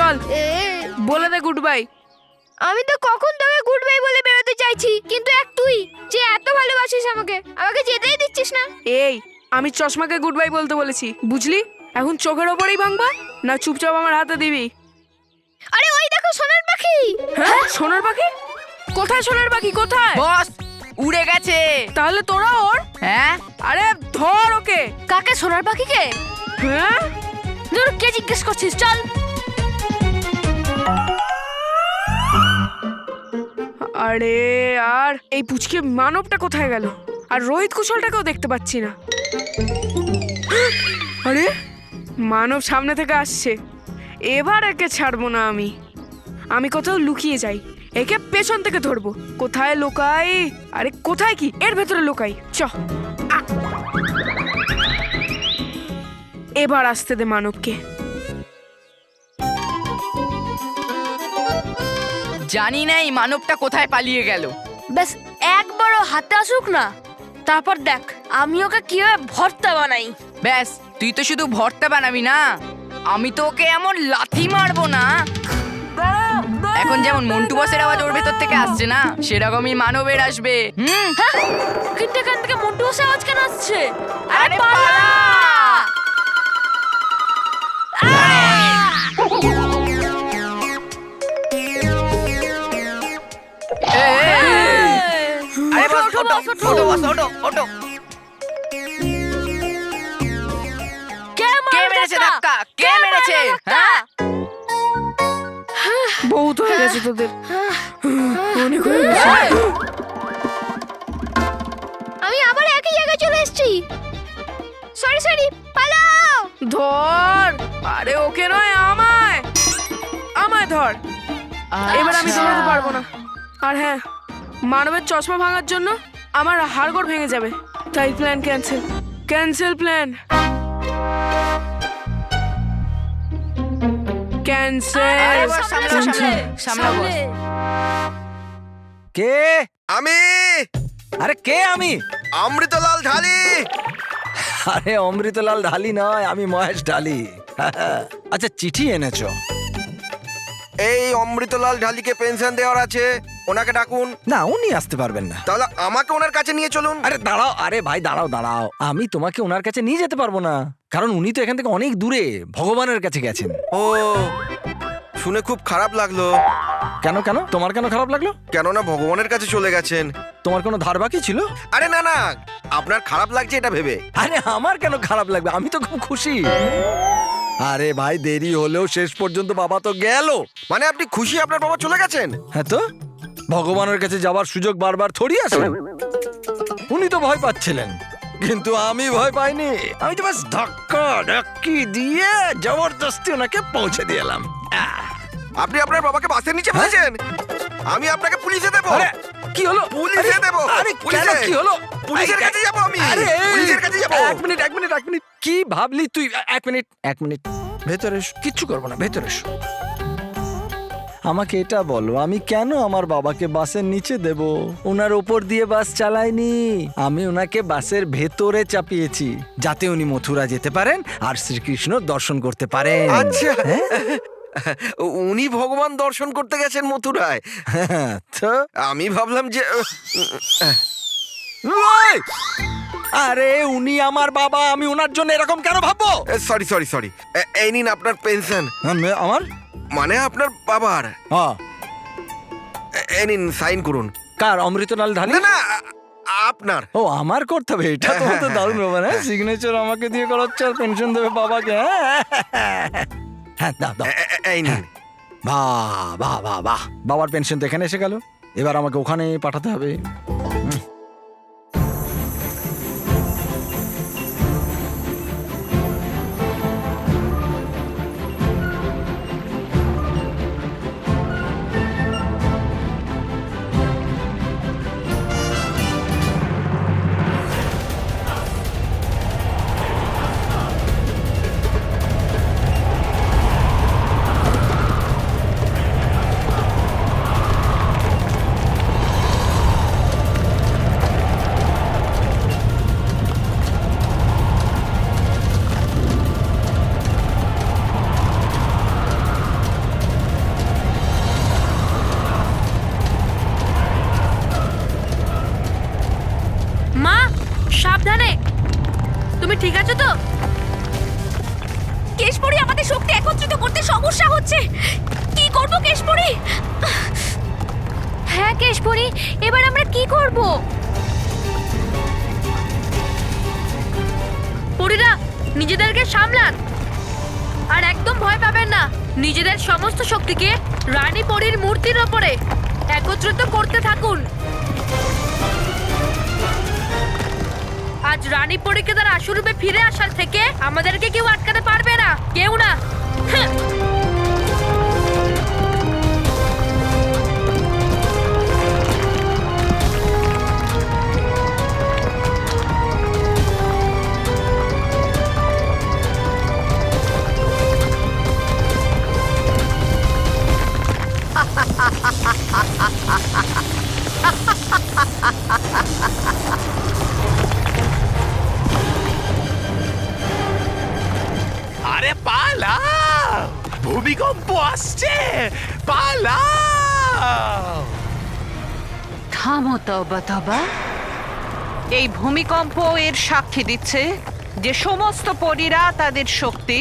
চল বলে দে good bye. আমি তো কখন তোকে গুড বাই বলে বেরোতে চাইছি, কিন্তু এক তুই যে এত ভালোবাসিস আমাকে যেতেই দিচ্ছিস না। এই আমি চশমাকে গুড বাই বলতে বলেছি, বুঝলি? এখন চোখের ওপরেই ভাঙবা না চুপচাপ আমার হাতে দিবি? আরে ওই দেখো সোনার পাখি। হ্যাঁ সোনার পাখি? কোথায় সোনার পাখি, কোথায়? বস উড়ে গেছে। তাহলে তোরা ওর? হ্যাঁ আরে ধর ওকে। কাকে? সোনার পাখিকে? হ্যাঁ ধর, কে জিজ্ঞেস করছিস? চল। আরে আর এই পুচকে মানবটা কোথায় গেল? আর রোহিত কুশলটাকেও দেখতে পাচ্ছি না। আরে মানব সামনে থেকে আসছে, এবার একে ছাড়বো না আমি। আমি কোথাও লুকিয়ে যাই, একে পেছন থেকে ধরবো। কোথায় লুকাই? আরে কোথায় কি? এর ভেতরে লুকাই। চ এবার আসতে দে মানবকে। জানি না এই মানবটা কোথায় পালিয়ে গেল। ব্যাস একবারও হাতে আসুক না, তারপর দেখ আমি ওকে কিভাবে ভর্তা বানাই। ব্যাস তুই তো শুধু ভর্তা বানাবি না, আমি তো ওকে এমন লাথি মারবো না। এখন যেমন মন্টু বসের আওয়াজ ওর ভেতর থেকে আসছে না, সেরকমই মানবের আসবে। কিন্তু এখান থেকে মন্টু বসে আওয়াজ কেন আসছে? আরে পালা! আরে বস, ওঠো, ওঠো বস, ওঠো, ওঠো। কে মেরেছে ধাক্কা? কে মেরেছে? হ্যাঁ? বহুত হয়ে গেছে তোদের, অনেক হয়ে গেছে। আমি আবার একই জায়গায় চলে এসেছি। সরি পালাও। ধর। আরে ওকে নয়, আমায় আমায় ধর। এবার আমি দৌড়াতে পারবো না। আর হ্যাঁ, মানবের চশমা ভাঙার জন্য আমার হাড়গোড় ভেঙে যাবে, তাই প্ল্যান ক্যান্সেল প্ল্যান আরে বস, সামনে বস, ক্যান্সেল। সামনে বস। কে? আমি আরে কে? আমি অমৃতলাল ঢালি। আরে অমৃতলাল ঢালি নয়, আমি মহেশ ঢালি। আচ্ছা চিঠি এনেছো? এই অমৃতলাল ঢালিকে পেনশন দেওয়ার আছে, ওনাকে ডাকুন। না, উনি আসতে পারবেন না। তাহলে আমাকে ওনার কাছে নিয়ে চলুন। আরে দাঁড়াও, আরে ভাই দাঁড়াও, আমি তোমাকে ওনার কাছে নিয়ে যেতে পারবো না, কারণ উনি তো এখান থেকে অনেক দূরে ভগবানের কাছে গেছেন। ও, শুনে খুব খারাপ লাগলো। কেন তোমার কেন খারাপ লাগলো? কেননা ভগবানের কাছে চলে গেছেন। তোমার কোনো ধার বাকি ছিল? আরে না, আপনার খারাপ লাগছে এটা ভেবে। আরে আমার কেন খারাপ লাগবে, আমি তো খুব খুশি। আরে ভাই দেরি হলেও শেষ পর্যন্ত বাবা তো গেল। মানে আপনি খুশি আপনার বাবা চলে গেছেন? হ্যাঁ তো, ভগবানের কাছে যাওয়ার সুযোগ বারবার থরি আসে। উনি তো ভয় পাচ্ছিলেন, কিন্তু আমি ভয় পাইনি। আমি তো বাস ধাক্কি দিয়ে জবরদস্তি ওনাকে পৌঁছে দিয়ে এলাম। আপনি আপনার বাবাকে বাসের নিচে ফেলেছেন। আমি আপনাকে পুলিশে দেবো। আরে কি হলো? পুলিশে দেবো। আরে কেন, কি হলো? পুলিশের কাছে যাবো আমি। আরে পুলিশের কাছে যাবো। এক মিনিট, কি ভাবলি তুই? এক মিনিট, ভেতরে এসো। কিচ্ছু করবো না, ভেতরে এসো। আমাকে এটা বলো, আমি কেন আমার বাবাকে বাসের নিচে দেব? ওনার ওপর দিয়ে বাস চালাইনি, আমি ওনাকে বাসের ভেতরে চাপিয়েছি, যাতে উনি মথুরা যেতে পারেন আর শ্রীকৃষ্ণ দর্শন করতে পারেন। আচ্ছা, হ্যাঁ? উনি ভগবান দর্শন করতে গেছেন মথুরায়। হ্যাঁ, তো আমি ভাবলাম যে ওই! আরে উনি আমার বাবা, আমি ওনার জন্য এরকম কেন ভাববো? সরি, এই নিন আপনার পেনশন। আমার মানে আপনার বাবার। এই নিন, সাইন করুন। কার? অমৃতলাল ঢালি? না, আপনার। ও, আমার করতে হবে? এটা তো দারুণ ব্যাপার। হ্যাঁ, সিগনেচার আমাকে দিয়ে করাচ্ছে আর পেনশন দেবে বাবাকে। হ্যাঁ দাও। এই নিন। বাহ, বাবার পেনশন তো এখানে এসে গেল, এবার আমাকে ওখানে পাঠাতে হবে। তুমি ঠিক আছো তো? কেশপুরি, আমাদের শক্তি একত্রিত করতে সমস্যা হচ্ছে। কি করব কেশপুরি? হ্যাঁ কেশপুরি, এবার আমরা কি করব? পরীরা, নিজেদেরকে সামলান আর একদম ভয় পাবেন না। নিজেদের সমস্ত শক্তিকে রানী পরীর মূর্তির ওপরে একত্রিত করতে থাকুন। আজ রানী পরীকে তার আসরূপে ফিরে আসার থেকে আমাদেরকে কেউ আটকাতে পারবে না, কেউ না। হ্যাঁ। আরে পালা, ভূমিকম্প আসছে, পালা। থামো তবা তবা। এই ভূমিকম্প এর সাক্ষী দিচ্ছে যে সমস্ত পরীরা তাদের শক্তি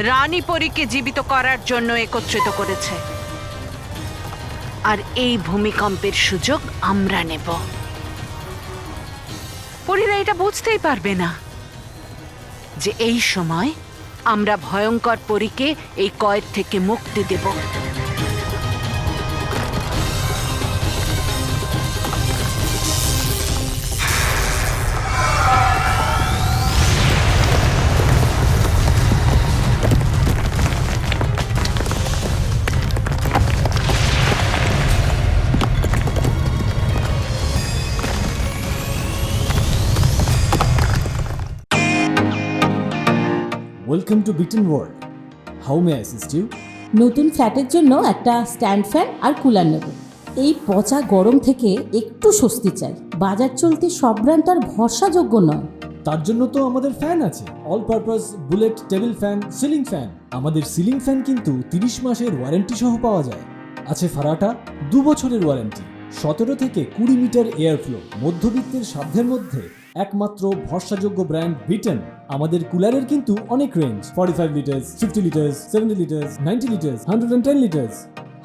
রানী পরীকে জীবিত করার জন্য একত্রিত করেছে। আর এই ভূমিকম্পের সুযোগ আমরা নেব। পরীরা এটা বুঝতেই পারবে না যে এই সময় আমরা ভয়ঙ্কর পরীকে এই কয়েদ থেকে মুক্তি দেব। ওয়েলকাম টু বিটেন world. How may assist you? নতুন ফ্ল্যাটের জন্য একটা স্ট্যান্ড ফ্যান আর কুলার নেব। এই পচা গরম থেকে একটু স্বস্তি চাই। বাজার চলতে সব ব্র্যান্ড তো আর ভরসাযোগ্য নয়। তার জন্য তো আমাদের ফ্যান আছে, all purpose bullet table fan, ceiling fan. আমাদের সিলিং ফ্যান কিন্তু 30 মাসের ওয়ারেন্টি সহ পাওয়া যায়। আছে ফারাটা 2 বছরের ওয়ারেন্টি, 17 থেকে 20 মিটার এয়ার ফ্লো, মধ্যবিত্তের সাধ্যের মধ্যে একমাত্র ভরসাযোগ্য ব্র্যান্ড বিটেন। আমাদের কুলারের কিন্তু অনেক range, 45 litres, 50 litres, 70 litres, 90 litres, 110 litres.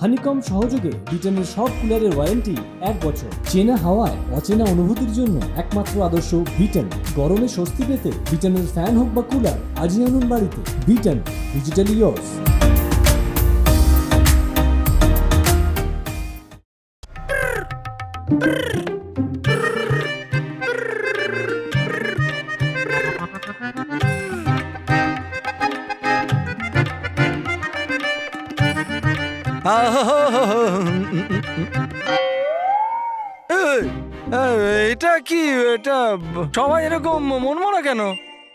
Honeycomb সহযোগে বিটেনের সব কুলারের ওয়ারেন্টি 1 বছর। চেনা হাওয়ায় অচেনা অনুভূতির জন্য একমাত্র আদর্শ বিটেন। গরমে স্বস্তি পেতে বিটেনের ফ্যান হোক বা কুলার আজই আনুন বাড়িতে। Beaten, digitally yours. এটা কি? এটা সবাই এরকম মনমরা কেন?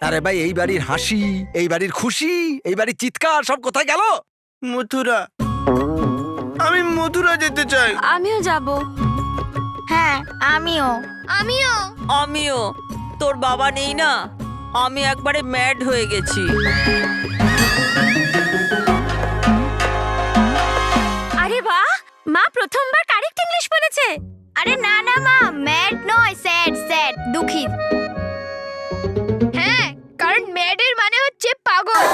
আরে ভাই, এই বাড়ির হাসি, এই বাড়ির খুশি, এই বাড়ির চিৎকার সব কোথায় গেল? মথুরা, আমি মথুরা যেতে চাই। আমিও যাব। হ্যাঁ, আমিও। আমিও। তোর বাবা নেই না, আমি একবারে ম্যাড হয়ে গেছি। আরে বাহ, মা প্রথমবার কারেক্ট ইংলিশ বলেছে। আরে না না মা, ম্যাড নয়, স্যাড স্যাড, দুঃখী। হ্যাঁ, কারণ ম্যাডের মানে হচ্ছে পাগল।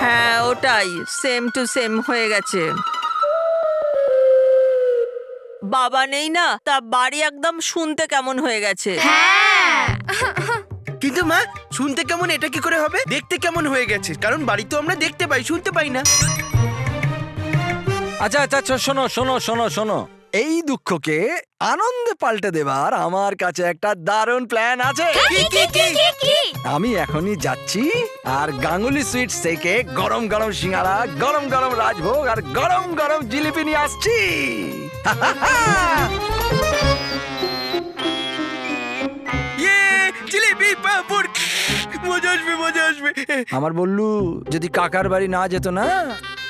হ্যাঁ, ওটাই সেম টু সেম হয়ে গেছে। বাবা নেই না, তা বাড়ি একদম শুনতে কেমন হয়ে গেছে। হ্যাঁ। কিন্তু মা, শুনতে কেমন এটা কি করে হবে? দেখতে কেমন হয়ে গেছে, কারণ বাড়ি তো আমরা দেখতে পাই, শুনতে পাই না। আচ্ছা আচ্ছা আচ্ছা, শোনো শোনো শোনো শোনো, এই দুঃখকে আনন্দে পাল্টে দেবার আমার কাছে একটা দারুণ প্ল্যান আছে। আমি এখনই যাচ্ছি আর গাঙ্গুলি সুইটস থেকে গরম গরম সিঙ্গারা, গরম গরম রাজভোগ আর গরম গরম জিলিপি নিয়ে আসছি। জিলিপি, পাঁপড়, মজা আসবে, মজা আসবে। আমার বললু যদি কাকার বাড়ি না যেত না,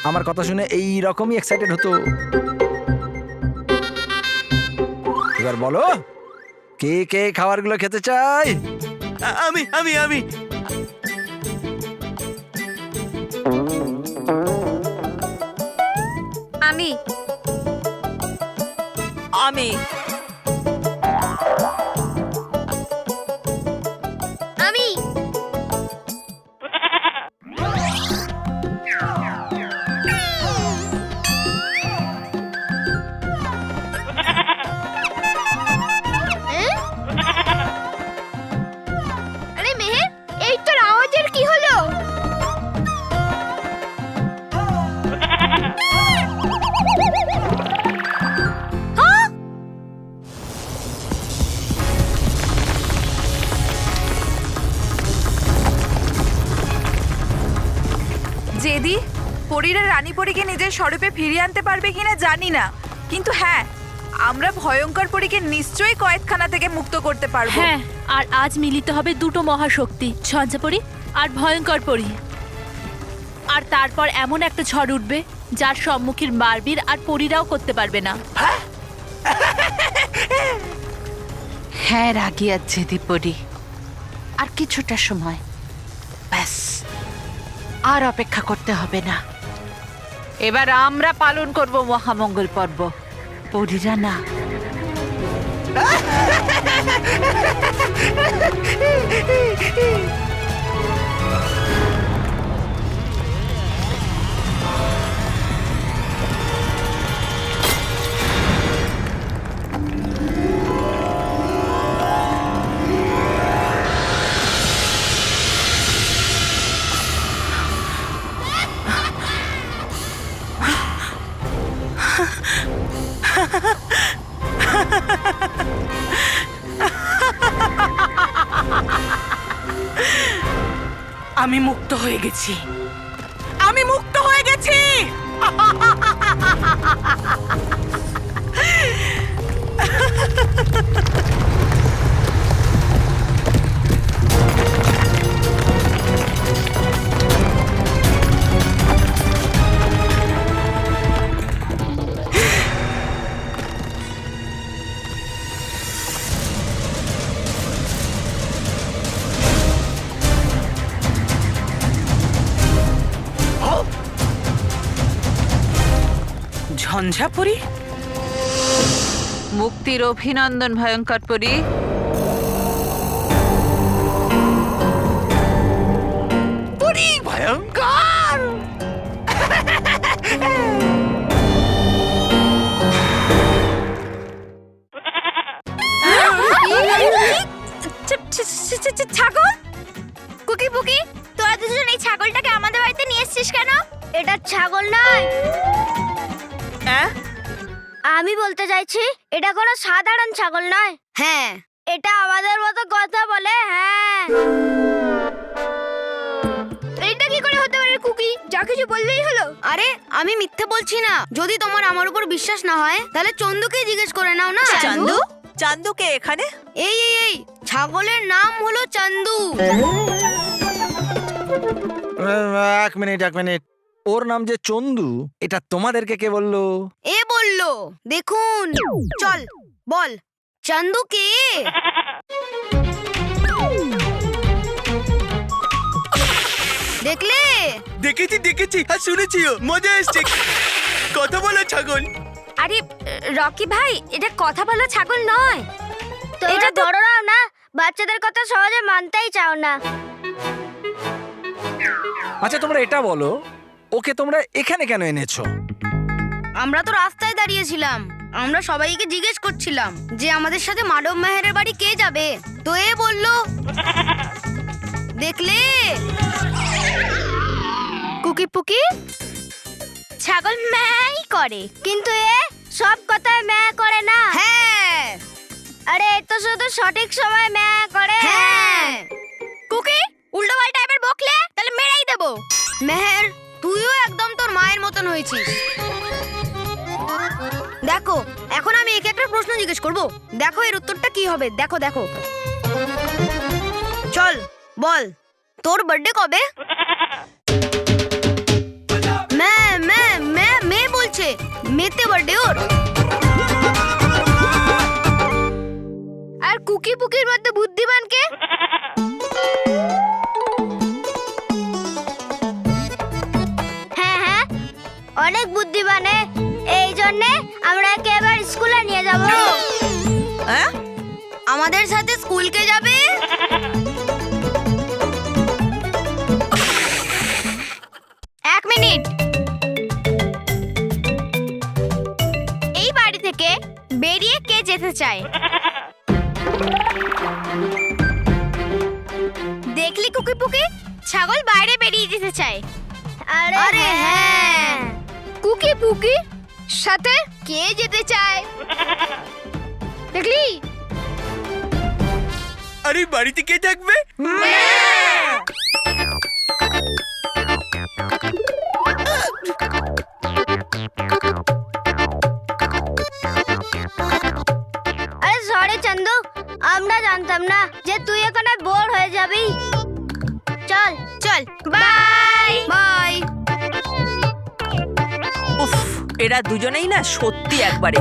আমার কথা শুনে এই রকমই এক্সাইটেড হতো। এবার বলো, কে কে খাবারগুলো খেতে চায়? আমি আমি আমি আমি আমি পরীরা রানী পরীকে নিজের স্বরূপে ফিরিয়ে আনতে পারবে কিনা জানি না, কিন্তু হ্যাঁ, আমরা ভয়ঙ্কর পরীকে নিশ্চয়ই কয়েদখানা থেকে মুক্ত করতে পারবো। হ্যাঁ, আর আজ মিলিত হবে দুটো মহাশক্তি, ঝঞ্ঝাপরি আর ভয়ঙ্কর পরী। আর তারপর এমন একটা ঝড় উঠবে যার সম্মুখীন বারবির আর পরীরাও করতে পারবে না। হ্যাঁ রাগিয়া জেদি পড়ি, আর কিছুটা সময়, ব্যাস, আর অপেক্ষা করতে হবে না। এবার আমরা পালন করব মহামঙ্গল পর্ব, পরীরা না। আমি মুক্ত হয়ে গেছি, আমি মুক্ত হয়ে গেছি। ঝঞ্ঝাপরি, মুক্তির অভিনন্দন ভয়ঙ্কর পরী। পরি ভয়ঙ্কর। ছাগল, কুকি পুকি, তোরা দুজন এই ছাগলটাকে আমাদের বাড়িতে নিয়ে এসেছিস কেন? এটা ছাগল নয়। আমি বলতে চাইছি এটা কোনো সাধারণ ছাগল নয়। হ্যাঁ, এটা আমাদের মতো কথা বলে। হ্যাঁ, এইটা কি করে হতে পারে কুকি? যা কিছু বললেই হলো। আরে আমি মিথ্যে বলছি না। যদি তোমার আমার উপর বিশ্বাস না হয় তাহলে চন্দুকে জিজ্ঞেস করে নাও না। চান্দু? চান্দুকে এখানে? এই ছাগলের নাম হলো চান্দু। এক মিনিট, ওর নাম যে চন্দু, এটা তোমাদেরকে কে বললো? এ বললো। দেখুন, চল বল চান্দু কে? দেখলে? দেখেছি আর শুনেছিও, মজা এসছে। কথা বলো ছাগল। আরে রকি ভাই, এটা কথা বলা ছাগল নয়। এটা বড়রাও না, বাচ্চাদের কথা সহজে মানতেই চাও না। আচ্ছা তোমরা এটা বলো, ওকে তোমরা এখানে কেন এনেছো? আমরা তো রাস্তায় দাঁড়িয়েছিলাম, আমরা সবাইকে জিজ্ঞেস করছিলাম যে আমাদের সাথে মানব মেহেরের বাড়ি কে যাবে। তো এ বললো। দেখলে কুকি পুকি, ছাগল ম্যাই করে, কিন্তু এ সব কথায় ম্যা করে না। হ্যাঁ, আরে এ তো শুধু সঠিক সময় ম্যা করে। হ্যাঁ কুকি, উল্টো পাল্টা এবার বকলে তাহলে মেরেই দেবো। মেহের, তুইও একদম তোর মায়ের মতন হয়েছিস। দেখো, এখন আমি একে একটা প্রশ্ন জিজ্ঞেস করব, দেখো এর উত্তরটা কি হবে। দেখো চল বল, তোর বার্থডে কবে? মে বলছে, মেতে বার্থডে ওর। আর কুকি পুকির মধ্যে বুদ্ধিমান কে? হ্যাঁ, অনেক বুদ্ধিমান। এই জন্যে আমরা একে এবার স্কুলে নিয়ে যাব। আমাদের সাথে স্কুলকে যাবে। এক মিনিট, এই বাড়ি থেকে বেরিয়ে কে যেতে চায়? দেখলি কুকি পুকি, ছাগল বাইরে বেরিয়ে যেতে চায়। আরে হ্যাঁ, কুকি পুকি সাথে কে যেতে চায়? দেখলি? আরে বাড়িতে কে থাকবে? আরে সরি চন্দু, আমরা জানতাম না যে তুই এখানে বোর হয়ে যাবি। চল চল, বাই বাই। উফ, এরা দুজনেই না সত্যি একবারে।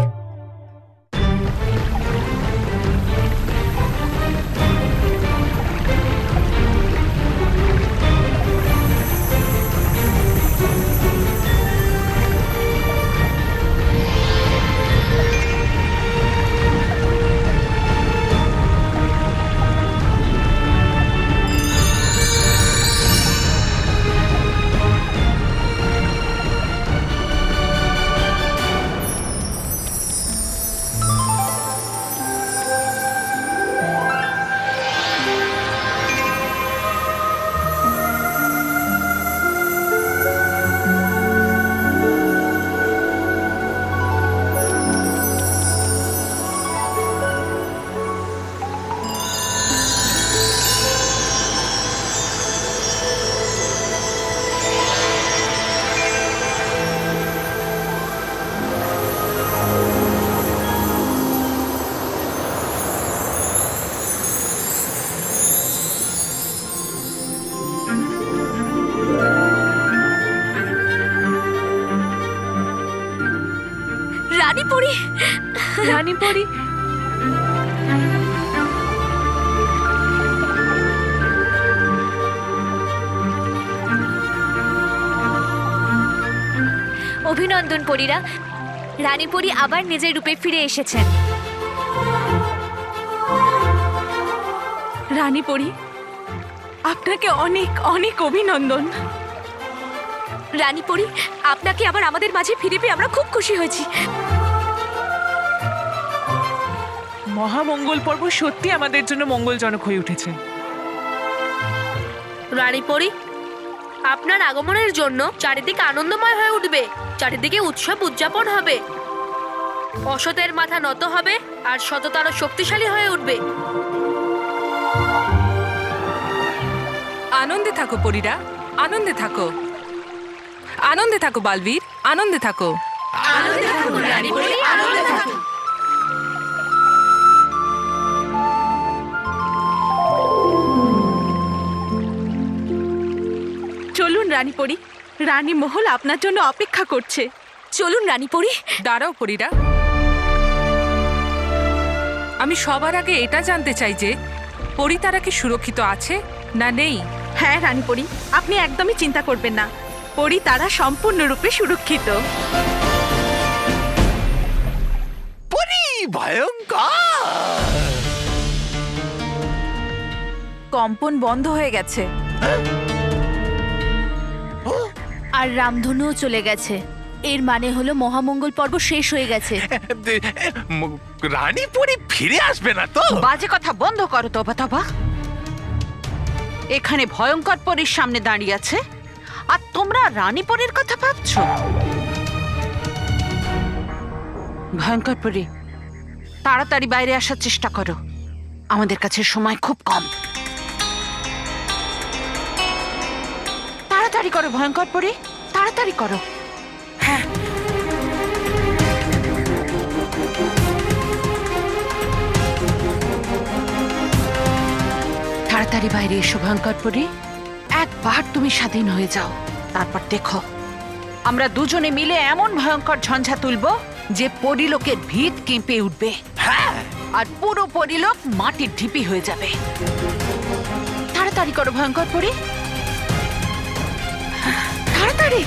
রানীপুরি, রানীপুরি। অভিনন্দন পরীরা, রানীপুরি আবার নিজের রূপে ফিরে এসেছেন। রানীপুরি, আপনাকে অনেক অনেক অভিনন্দন। রানীপুরি, আপনাকে আবার আমাদের মাঝে ফিরে পেয়ে আমরা খুব খুশি হয়েছি। মহামঙ্গল পর্ব সত্যি আমাদের জন্য মঙ্গলজনক হয়ে উঠেছে। রানীপুরি, আপনার আগমনের জন্য চারিদিকে আনন্দময় হয়ে উঠবে, চারিদিকে উৎসব উদযাপন হবে, অসতের মাথা নত হবে আর সততা আরো শক্তিশালী হয়ে উঠবে। আনন্দে থাকো পরীরা, আনন্দে থাকো, আনন্দে থাকো বালবীর, আনন্দে থাকো। আনন্দে থাকুন রানীপুরি, আনন্দে থাকুন। চলুন রানীপরি, রানী মহল আপনার জন্য অপেক্ষা করছে। চলুন রানীপুরি। দাঁড়াও পরীরা, আমি সবার আগে এটা জানতে চাই যে পরী তারা কি সুরক্ষিত আছে না নেই। হ্যাঁ রানীপরি, আপনি একদমই চিন্তা করবেন না, পরী তারা সম্পূর্ণরূপে সুরক্ষিত। পরি ভয়ঙ্কর। কম্পন বন্ধ হয়ে গেছে আর রামধনুও চলে গেছে। এর মানে হলো মহামঙ্গল পর্ব শেষ হয়ে গেছে। রানী পরি ফিরে আসবে না তো? বাজে কথা বন্ধ করো তবা তবা। এখানে ভয়ঙ্কর পরীর সামনে দাঁড়িয়ে আছে আর তোমরা রানী পরীর কথা ভাবছো। ভয়ঙ্কর পরী, তাড়াতাড়ি বাইরে আসার চেষ্টা করো, আমাদের কাছে সময় খুব কম। তাড়াতাড়ি করো ভয়ঙ্কর পরী, তাড়াতাড়ি করো। হ্যাঁ, তাড়াতাড়ি বাইরে এসো ভয়ঙ্কর পরী। একবার তুমি স্বাধীন হয়ে যাও, তারপর দেখো আমরা দুজনে মিলে এমন ভয়ঙ্কর ঝঞ্ঝা তুলবো যে পরিলোকের ভিত কেঁপে উঠবে। হ্যাঁ, আর পুরো পরিলোক মাটির ঢিপি হয়ে যাবে। তাড়াতাড়ি করো ভয়ঙ্কর পরী, তাড়াতাড়ি।